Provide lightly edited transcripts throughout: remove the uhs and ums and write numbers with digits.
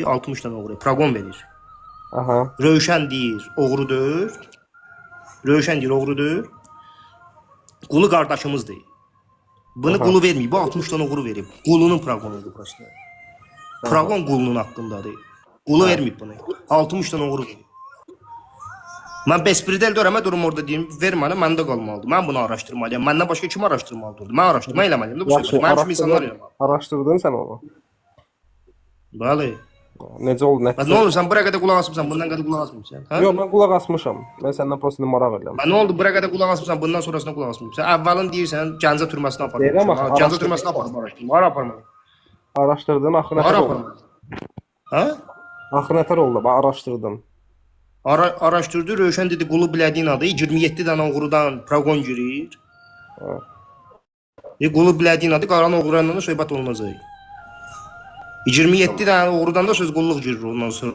60 dənə oğru proqon verir. Aha. Rövşən deyir, oğrudur. Rövşən deyir, oğrudur. Qulu qardaşımızdır. Bunu qulu verməyib, bu 60 dənə oğru verib. Qulunun proqonudur prosta. Proqon qulunun haqqındadır. Qulu verməyib bunu. 60 dənə oğru verib. Mən Bespridel dörəmə durum orada deyim, ver mənə, məndə qalmalıdır. Mən bunu araşdırmalıyam. Məndən başqa kim araşdırmalıdır? Mən araşdırma eləməliyəm də bu söhbət. Mənim kimi insanlar eləməli. Araşdırdın sən onu? Bəli. Necə oldu, nə? Nə olur, sən bura qədər qulaq asmısan, bundan qədər qulaq asmısan? Hə? Yox, mən qulaq asmışam. Mən səndən prosta maraq edirəm. Nə oldu, bura qədər qulaq asmısan, bundan sonrasına qulaq asmısan? Əvvəlin deyirsən, Gəncə türməsinə aparmaq. Deyirəm axı, Gəncə türməsinə aparmaq. Var aparmaq. Araşdırdın, axı Var nətər oldu? aparmaq. Hə? Axı nətər oldu? Bax araşdırdın. Araşdırdı, Rövşən dedi, qulu bilədiyin adı 27 dənə oğrudan proqon girir. Qulu bilədiyin adı qaran oğrularla da söhbət olunacaq. 27 dənə oğrudan da söz qulluq girir ondan sonra.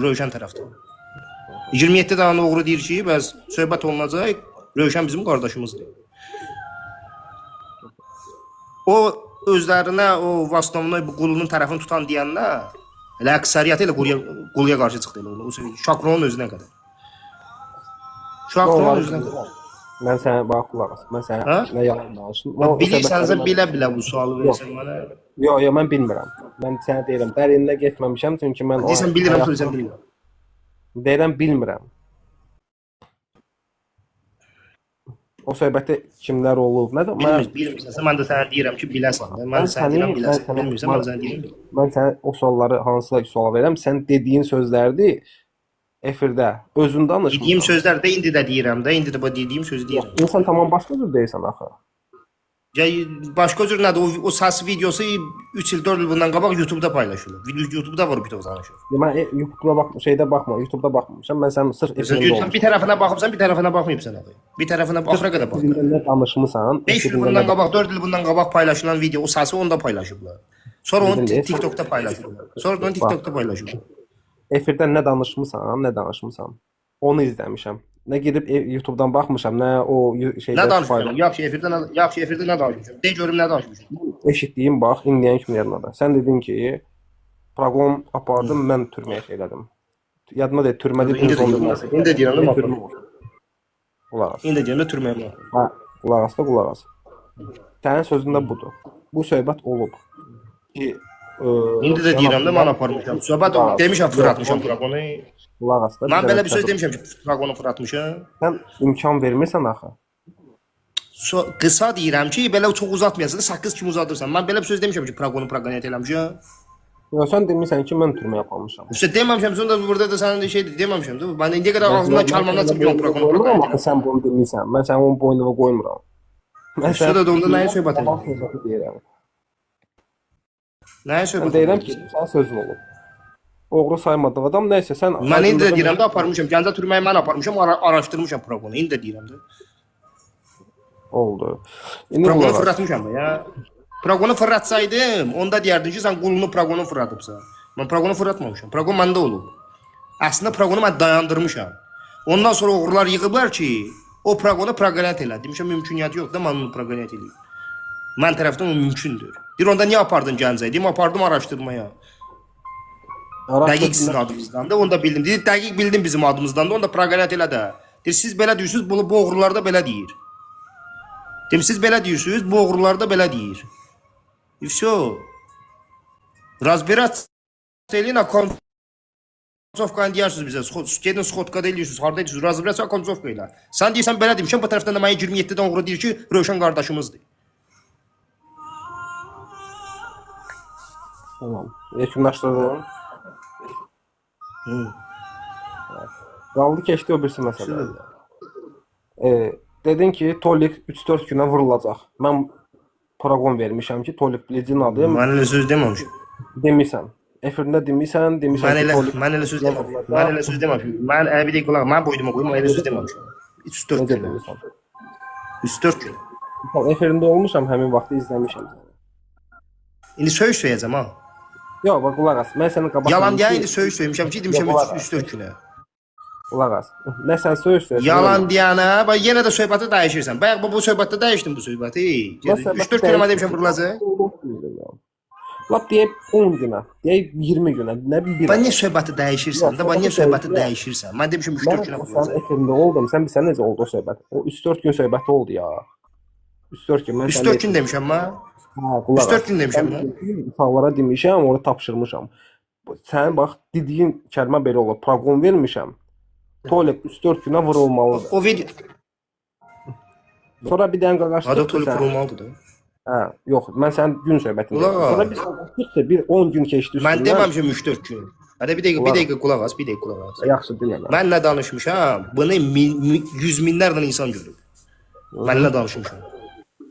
Rövşən tərəfdən. 27 dənə oğru deyir ki, bəs söhbət olunacaq, Rövşən bizim qardaşımızdır. O özlərinə, o Vastovnoy bu qulunun tərəfini tutan deyənlər, elə əksəriyyəti elə quluya qarşı çıxdı elə onu. Şakronun özünə qədər. Şakronun özünə qədər. Mən sənə bax qulaq as. Mən sənə nə yalan danışım. Bilirsənsə bilə-bilə bu sualı versən mənə. Yox, mən bilmirəm. Mən sənə deyirəm, dərinlə getməmişəm çünki mən Deyirsən bilirəm, söyləyirsən bilmirəm. Deyirəm bilmirəm. O söhbətdə kimlər olub, nədir? Bilmirsən, mən də sənə deyirəm ki, biləsən. Mən sənə deyirəm, biləsən. Bilmirsən, mən sənə deyirəm. Mən sənə o sualları, hansısa sual verirəm, sən dediyin sözlərdir efirdə, özün danışmısan. Dediyim sözlər də indi də deyirəm də, indi də bu dediyim sözü deyirəm. İnsan tamam başqa cür deyirsən axı. Başqa cür nədir? O səs videosu 3 il, 4 il bundan qabaq YouTube-da paylaşılır. YouTube-da var bir uzanışır. Mən YouTube-da baxma, YouTube-da baxmamışam. Mən sən sırf efirdə olmuşam. Bir tərəfinə baxıbsan, bir tərəfinə baxmayıbsan abi. Bir tərəfinə axıra qədər bax. Nə danışmısan? 5 il bundan qabaq, 4 il bundan qabaq paylaşılan video, o səsi onda paylaşıblar. Sonra onu TikTokda paylaşıblar. Efirdə nə danışmısan? Onu izləmişəm. Nə gedib YouTube-dan baxmışam, nə o şeydə. Nə danışmışam? Yaxşı efirdə nə danışmışam? De görüm nə danışmışam. Eşitdiyim bax, indiyən kimi yadımda. Sən dedin ki, proqram apardım, mən türməyə elədim. Yadıma deyil, türmədə İndi deyirəm də türmə. Qulaq as. İndi deyirəm də türməyə. Ha, qulaq as. Sənin sözündə budur. Bu söhbət olub. Ki İndi də deyirəm də mən aparmışam. Söhbət demişəm fırlatmışam proqramı. Qulaq as da. Mən belə bir söz demişəm ki, proqramı fırlatmışam. Sən imkan vermirsən axı. Qısa deyirəm ki, belə çox uzatmayasın, saqqız kimi uzadırsan. Mən belə bir söz demişəm ki, proqramı eləmişəm. Yox, sən demirsən ki, mən türməyə aparmışam. İşte deməmişəm, sonra burada da sənin şey deməmişəm də. Mən indiyə qədər ağzımdan kəlməmdən çıxmıyorum proqramı. Sən bunu demirsən. Mən sənin onun boynuna qoymuram. Mən sənə də onda nəyə söhbət edirəm? Nəyə söhbət edirəm? Deyirəm ki, sən sözün olub. Oğru saymadığın adam nəysə sən... Mən indi də deyirəm də aparmışam. Gəncə türməyə mən aparmışam, araşdırmışam proqramı. İndi də deyirəm də. Oldu. Proqramı fırlatmışam da ya. Proqramı fırlatsaydım, onda deyərdin ki, sən qulunu proqramı fırlatıbsan. Mən proqramı fırlatmamışam. Proqram məndə olub. Əslində proqramı mən dayandırmışam. Ondan sonra oğrular yığıblar ki, o proqramı proqramət elə. Demişəm, mümküniyyəti yox da mən onu proqramət eləyim. Mən tərəfdən o mümkündür. Deyir, onda niyə apardın Gəncəyə? Deyim, apardım araşdırmaya. Dəqiq sizin adınızdan da, onu da bildim. Deyir, dəqiq bildim bizim adımızdan da, onu da proqramət elə də. Deyir, siz belə deyirsiniz, bu oğrular da belə deyir. Deyir, siz belə deyirsiniz, bu oğrular da belə deyir. И все. Разбираться или на konçovkanı deyirsiniz bizə. Gedin sxotkada eləyirsiniz, harda eləyirsiniz, разбираться konçovka ilə. Sən deyirsən, belə demişəm, bu tərəfdən də mənə 27-dən oğru deyir ki, Rövşən qardaşımızdır. Tamam. Yekunlaşdırdım. Qaldı keçdi o birisi məsələ. Dedin ki, Tolik 3-4 günə vurulacaq. Mən proqram vermişəm ki, Tolik bilicinin adı. Mən elə söz deməmişəm. Demirsən. Efirində demirsən ki, Tolik... Mən elə söz deməmişəm. Mən bir dəqiq qulaq, mən boyduma qoyum, elə söz deməmişəm. 3-4 gün. 3-4 gün. Efirində olmuşam, həmin vaxtı izləmişəm. İndi söyüş söyləyəcəm ha. Yox, bax, qulaq as. Mən səni qabaq... Yalan deyə indi söyüş söyləmişəm ki, demişəm 3-4 günə. Qulaq as. Nə sən söyüş söyləmişəm. Yalan deyənə, bax, yenə də söhbəti dəyişirsən. Bayaq bu söhbətdə dəyişdin bu söhbəti. 3-4 günə mən demişəm vurulacaq. Lap deyək 10 günə, deyək 20 günə, nə bilim bir Ben ay. niye söhbəti dəyişirsən? Da ben niye söhbəti dəyişirsən? Mən demişim 3-4 Mən günə o sənin vurulacaq. efirində oldum, sən bilsən necə oldu o söhbət? O 3-4 gün söhbəti oldu ya. 3-4 gün mən 3-4 gün demişəm mən. Ha, qulaq 3-4 as. gün demişəm Sən mən. dedin ki, uşaqlara demişəm, onu tapşırmışam. Sən bax dediyin kəlmə belə olur. Proqon vermişəm. Tolik 3-4 günə vurulmalıdır. O video Sonra bir dənə qaqaşdıq. adaptörü kurulmalıdır da. Hə, yox, mən sənin gün söhbətini Qulaq deyirəm. as. Sonra biz qaqaşdıq bir 10 gün keçdi üstündən. Mən deməmişəm 3-4 gün. Hadi bir dəqiqə qulaq as, bir dəqiqə qulaq as. Yaxşı dinlə. Mən nə danışmışam? Bunu yüz minlərlə insan görüb. Mən nə danışmışam?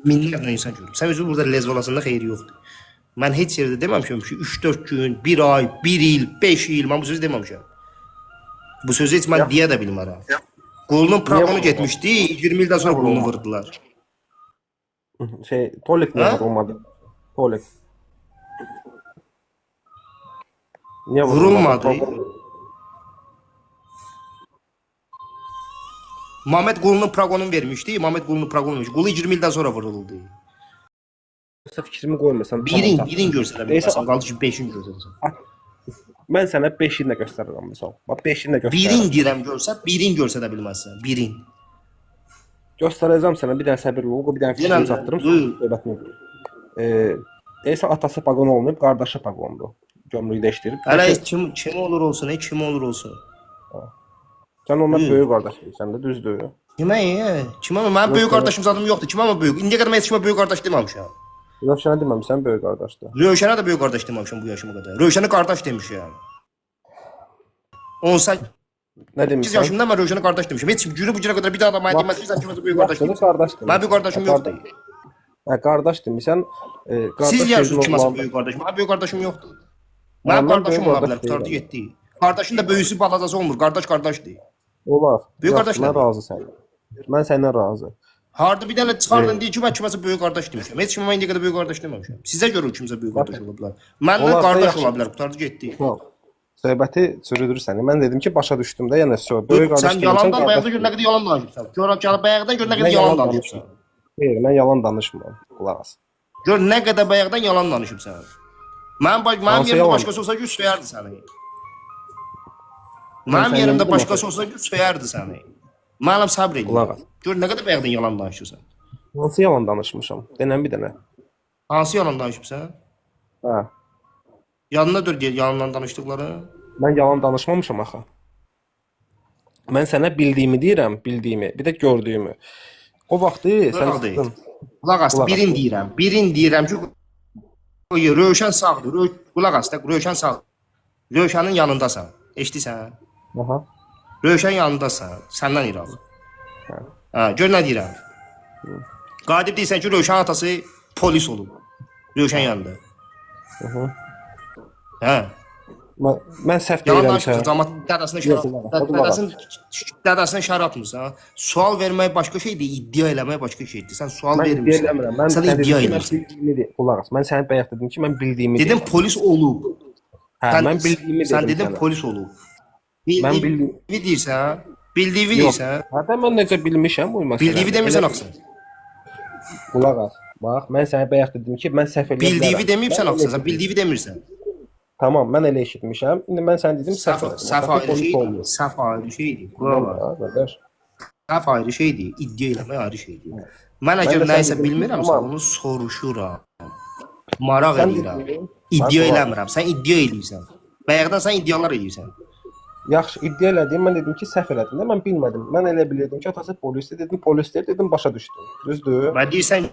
Minlərlə insan görüb. Sən özün burada lezb olasında xeyri yoxdur. Mən heç yerdə deməmişəm ki 3-4 gün, 1 ay, 1 il, 5 il mən bu sözü deməmişəm. Bu sözü heç mən deyə də bilmərəm. Qolunun praqonu getmişdi, 20 ildən sonra qolunu vurdular. Tolik niyə Hə? vurulmadı? Tolik. Niyə Vurulmadı. Mehmet qolunun praqonunu vermişdi. Mehmet qolunun praqonunu vermişdi. Qolu 20 ildən sonra vuruldu. Yoxsa fikrimi qoymasan. Birin göstərə bilməsən, qaldı ki 5-in göstərəsən. Mən sənə 5-ini də göstərirəm misal. Bax 5-ini də göstərirəm. Birin deyirəm görsə, birin görsə də bilməzsən. Birin. Göstərəcəm sənə bir dənə səbirli ol, bir dənə fikrimi Yenə- çatdırım. Buyur. Söhbətini. Deyəsən atası paqon olmayıb, qardaşı paqondur. Gömrükdə işləyir. Hələ kim olur olsun, kim olur olsun. Sən ondan Buyur. böyük qardaş deyirsən də, düzdür. Kimə? Kimə? Mənim böyük qardaşım zadım yoxdur. Kimə mən böyük? İndiyə qədər mən heç kimə böyük qardaş deməmişəm. Rövşənə deməmisən böyük qardaşdır. Rövşənə də böyük qardaş deməmişəm bu yaşıma qədər. Rövşənə qardaş demişəm. 18 Nə demirsən? yaşımda mən Rövşənə qardaş demişəm. Heç kim günü bu günə qədər bir daha da mənə deməz ki, sən kimə böyük qardaş Yaxşı, demirsən. qardaş demirsən. Mən böyük qardaşım yoxdur. Hə, qardaş demirsən. Qardaş Siz yazırsınız sözün kiməsə olmalı. böyük qardaş. Mənim böyük qardaşım yoxdur. Mən Mənim qardaşım böyük ola qardaş bilər, qutardı deyirəm. getdi. Qardaşın da böyüsü balacası olmur. Qardaş qardaşdır. Olar. Böyük Yaxşı, qardaş mən nədir? razı səndən. Mən səndən razı. Harda bir dənə çıxardın deyir ki, mən kiməsə böyük qardaş demişəm. Heç kimə mən indiyə qədər böyük qardaş deməmişəm. Sizə görə kimsə böyük qardaş ola bilər. Mənlə Olarsa qardaş yaxşı. ola bilər, qutardı getdi. Yox. Söhbəti çürüdürsən. Mən dedim ki, başa düşdüm də, yəni böyük qardaş Sən yalandan bayaqdan gör nə qədər yalan danışırsan. Bayaqdan gör nə qədər yalan danışırsan. Xeyr, mən yalan danışmıram. Qulaq as. Gör nə qədər bayaqdan yalan danışırsan. Mənim Hansı yerimdə yalan? başqası olsa güc söyərdi səni. Sən Mənim yerimdə yanında başqası olsa güc söyərdi səni. Mənim səbr Qulaq edir. as. Gör nə qədər bayaqdan yalan danışırsan. Hansı yalan danışmışam? Denən bir dənə. Hansı yalan danışırsan? Hə. Yanına dur gel yalandan danışdıqları. Mən yalan danışmamışam axı. Mən sənə bildiyimi deyirəm, bildiyimi, bir də gördüyümü. O vaxtı sən Qulaq deyil. çıxdın. Qulaq as, Qulaq as. birin deyirəm ki, Rövşən sağdır. Qulaq as da, Rövşən sağdır. Rövşənin yanındasan. Eşidirsən? Aha. Rövşən yanındasan. Səndən iraq. Hə, gör nə deyirəm. Qadib deyirsən ki, Rövşən atası polis olub. Rövşən yanında. Aha. Hə. Mən səhv Yalan deyirəmsə, danışırsan, cəmaat dədəsinə şər atmırsan. Sual vermək başqa şeydir, iddia eləmək başqa şeydir. Sən sual mən iddia vermirsən. eləmirəm. Mən Sən sənə iddia dedim ki, mən edirsən. bildiyimi deyirəm. Qulaq as. Mən sənə bayaq dedim ki, mən bildiyimi Dedim deyirəm. polis olub. Hə, mən bildiyimi dedim Sən dedin sənə. polis olub. Mən bildim. Bildiğini deyirsən, bildiğini Yox. deyirsən, Hətta mən necə bilmişəm bu məsələni. bildiğini demirsən axı. Qulaq as. Bax, mən sənə bayaq dedim ki, mən səhv eləyə bilərəm. Bildiğini deməyibsən Mən axı, elə sən bildiğini demirsən. Tamam, mən elə eşitmişəm. İndi mən sənə dedim səhv elədim. Səhv Otaqda ayrı polis şeydir. olmuyor. Səhv ayrı şeydir. Qulaq as. Ha, qardaş. Səhv ayrı şeydir, iddia eləmək ayrı şeydir. Mən Mən əgər də nəyisə sən bilmirəmsə, tamam. onu soruşuram. Maraq Sən edirəm. dedin, İddia bax, eləmirəm, sən iddia eləyirsən. Bayaqdan sən iddialar eləyirsən. Yaxşı, iddia elədim. Mən dedim ki, səhv elədim də mən bilmədim. Mən elə bilirdim ki, atası polisdir. Dedim polisdir, dedim başa düşdüm. Düzdür? Və deyirsən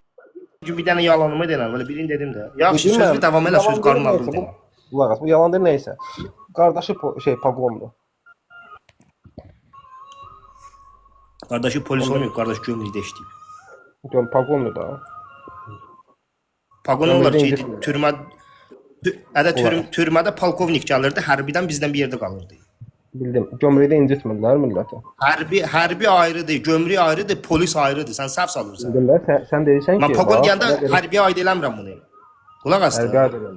ki, bir dənə yalanımı denən, belə birini dedim də. Yaxşı, Dedim sözü mən, davam elə, yalan söz qarnın deyil, ağrını nəysə, denən. Qulaq as, bu yalandır nəysə. Qardaşı paqondur. Qardaşı polis olmayıb, qardaş gömrükdə işləyib. Görüm paqondur da. Paqon Gömrükdə olar ki, incitmir. türmədə polkovnik gəlirdi, hərbidən bizdən bir yerdə qalırdı. Bildim. Gömrükdə incitmirlər milləti. Hərbi ayrıdır, gömrük ayrıdır, polis ayrıdır. Sən səhv salırsan. Bildirlər, sən deyirsən ki, Mən paqon deyəndə nə deyirəm? hərbiyə aid eləmirəm bunu. Qulaq as. Hərbi edirəm.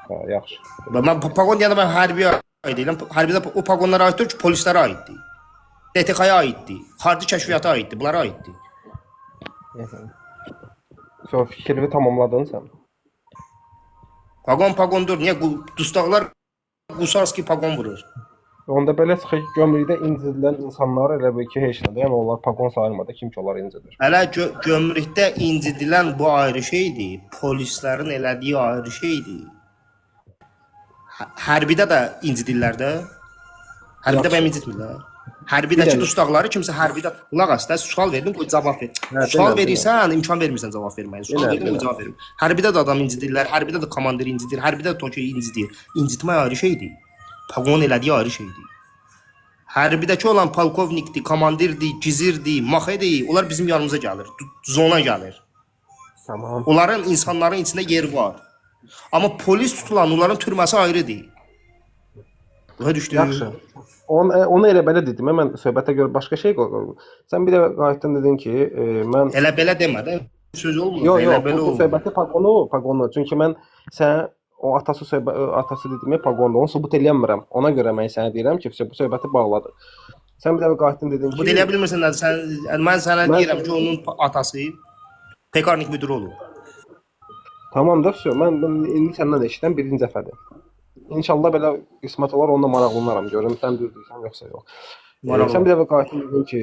Ha, yaxşı. Mən paqon deyəndə mən hərbiyə aid edirəm. Hərbidə o paqonlara aiddir ki, polislərə aiddir. DTK-ya aiddir, xarici kəşfiyyata aiddir, bunlara aiddir. Sonra fikrini tamamladın sən. Pagondur. Niyə dustaqlar Qusarski pagon vurur? Onda belə çıxır ki, gömrükdə incidilən insanlar elə bil ki, heç nədir. Yəni onlar pagon sayılmadı, kim ki onlar incidir. Hələ gömrükdə incidilən bu ayrı şeydir. Polislərin elədiyi ayrı şeydir. Hərbidə də incidirlər də. Hərbidə bəyəm incitmirlər. Hərbidəki dustaqları kimsə hərbidə qulaq as da, sual verdim, qoy cavab ver. Sual verirsən, imkan vermirsən cavab verməyə. Sual verdim, qoy cavab verim. Hərbidə də adam incidirlər, hərbidə də komandir incidir, hərbidə də Tokyo incidir. İncitmə ayrı şeydir. Pagon elədiyi ayrı şeydir. Hərbidəki olan polkovnikdir, komandirdir, gizirdir, maxedir, onlar bizim yanımıza gəlir, zona gəlir. Tamam. Onların insanların içində yer var. Amma polis tutulan onların türməsi ayrıdır. Başa düşdün? Yaxşı. Onu elə belə dedim. Mən söhbətə görə başqa şey qoydum. Sən bir də qayıtdın dedin ki, mən Elə belə demə də. Söz olmur. Yox, Elə yox, belə bu olmur. söhbəti paqonu. Çünki mən sən o atası dediyimə paqonda onu sübut eləmirəm. Ona görə mən sənə deyirəm ki, bu söhbəti bağladı. Sən bir də qayıtdın dedin ki, Bu deyə bilmirsən də mən sənə deyirəm ki, onun atası pekarnik müdürü olub. tamam da, mən indi səndən eşidən birinci dəfədir. İnşallah belə qismət olar, onunla maraqlanaram. Görüm sən düz deyirsən yoxsa yox. Sən bir də qayıtdın dedin ki,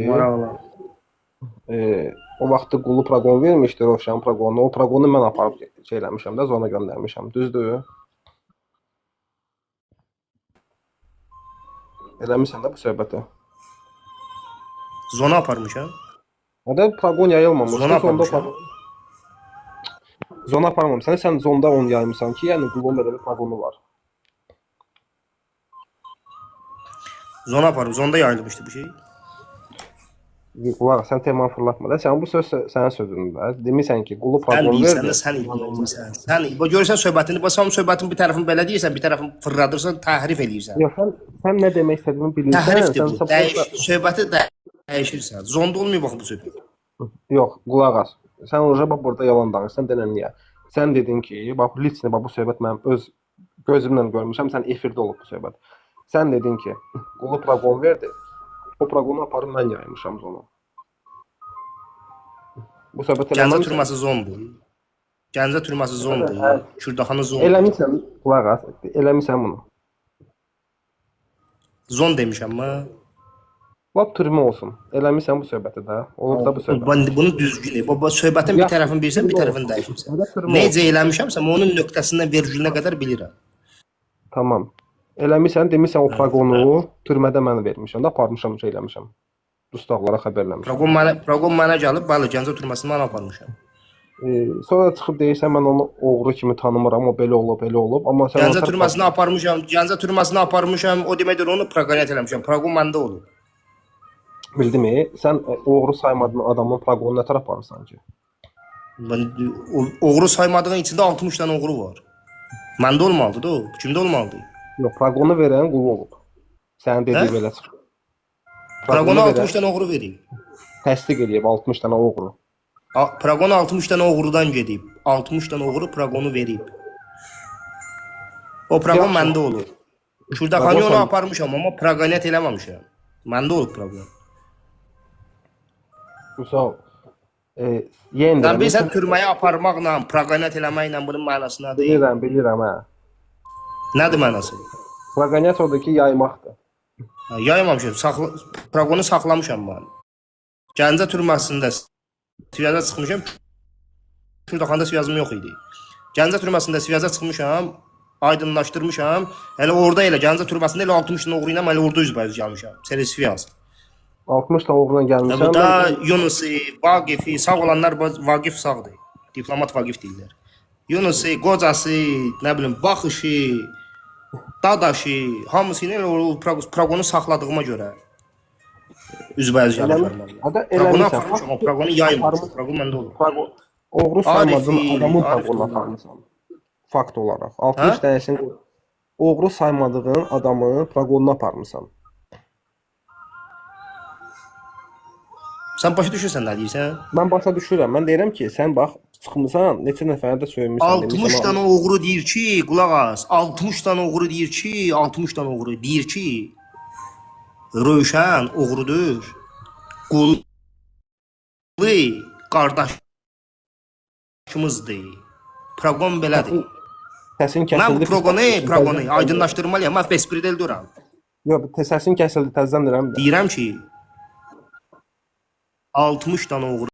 o vaxtı qulu proqon vermişdi, Rovşan proqonu. O proqonu mən aparıb şey eləmişəm də, zona göndərmişəm. Düzdür? Eləmişsən də bu söhbəti. Zona aparmışam. O da proqon yayılmamışdı. Zona aparmışam. Zona aparmamışsan, sən zonda onu yaymışsan ki, yəni qulun belə bir proqonu var. Zona aparım. Zonda yayılmışdı bu şey. Qulaq, sən temanı fırlatma da. Sən bu söz sənin sözündür. Demirsən ki, qulu Sən proqon deyirsən verdi. də sən deyirsən. Sən görürsən söhbətini, basan söhbətin bir tərəfini belə deyirsən, bir tərəfini fırladırsan, təhrif eləyirsən. Yox, sən nə demək istədiyini bilirsən. Təhrifdir bu. Sən Söhbəti dəyişirsən. Zonda olmuyor bax bu söhbət. yox, qulaq as. Sən orada bax burada yalan danışırsan, denən niyə? Sən dedin ki, bax liçni, bax bu söhbət mənim öz gözümlə görmüşəm, sən efirdə olub bu söhbət. Sən dedin ki, qulu proqon verdi. O proqonu aparıb mən yaymışam zona. Bu söhbət Gəncə eləməmisən. türməsi zondur. Gəncə türməsi zondur. Kürdaxanı zondur. Eləmisən, qulaq as. Eləmisən bunu. Zon demişəm mən. Lap türmə olsun. Eləmisən bu söhbəti də. Olub da bu söhbət. Bunu düzgün et. Baba söhbətin bir tərəfini bilirsən, bir tərəfini dəyişirsən. Necə eləmişəmsə, onun nöqtəsindən vergülünə qədər bilirəm. Tamam. Eləmisən, demirsən o proqonu türmədə mən vermişəm, də aparmışam, şey eləmişəm. Dustaqlara xəbərləmişəm. Proqon mənə gəlib, bəli, Gəncə türməsindən mən aparmışam. Sonra çıxıb deyirsən mən onu oğru kimi tanımıram, o belə olub, belə olub, amma sən Gəncə türməsinə aparmışam, Gəncə türməsinə aparmışam, o deməkdir onu proqoniyat eləmişəm. Proqon məndə olub. bildimi? Sən oğru saymadığın adamın proqonunu nə tərəf aparırsan ki? Oğru saymadığın içində 60 dənə oğru var. Məndə olmalıdır o. Kimdə olmalıdır? Yox, proqonu verən qulu olub. Sənin dediyi belə çıxır. Proqona 60 dənə oğru verib. Təsdiq eləyib 60 dənə oğru. Proqona 60 dənə oğrudan gedib. 60 dənə oğru proqonu verib. O proqon məndə olub. Kürdaxanı onu aparmışam, amma proqoniyat eləməmişəm. Məndə olub proqon. Sağ ol. Yenə Sən bilirsən türməyə aparmaqla, proqoniyat eləməklə bunun mənası nədir? bilirəm hə. Nədir mənası? Proqoniyat odur ki, yaymaqdır. Yaymamışam, proqonu saxlamışam mən. Gəncə türməsində siyaza çıxmışam. Kürdaxanda siyazım yox idi. Gəncə türməsində siyaza çıxmışam, aydınlaşdırmışam. Elə orada elə Gəncə türməsində elə 60 dənə oğru ilə mən orada üzbəüz gəlmişəm. Siyaz. 60 dənə oğruna gəlmişəm. Bu da Yunusi, Vaqifi, sağ olanlar Vaqif sağdır. Diplomat Vaqif deyirlər. Yunusi, qocası, nə bilim, baxışı, dadaşı, hamısı ilə o proqonu saxladığıma görə üzbəüz gəlmişəm. Proqonu aparmışam, o proqonu yaymamışam. Proqon məndə olur. Oğru saymadığın adamın proqonunu aparmışam. Fakt olaraq. 60 dənəsini oğru saymadığın adamın proqonunu aparmışam. Sən başa düşürsən nə deyirsən? Mən başa düşürəm. Mən deyirəm ki, sən bax çıxmısan, neçə nəfərə də söyləmişsən. 60 dənə oğru deyir ki, qulaq as. 60 dənə oğru deyir ki, 60 dənə oğru deyir ki, Rövşən oğrudur. Qulu qardaşımızdır. Proqon belədir. Səsin Mən kəsildi. bu pis proqonu, başlayırsan, proqonu təzədən- aydınlaşdırmalıyam. Mən bespredel duram. Yox, səsin kəsildi təzədən deyirəm də. Deyirəm ki 60 dənə oğru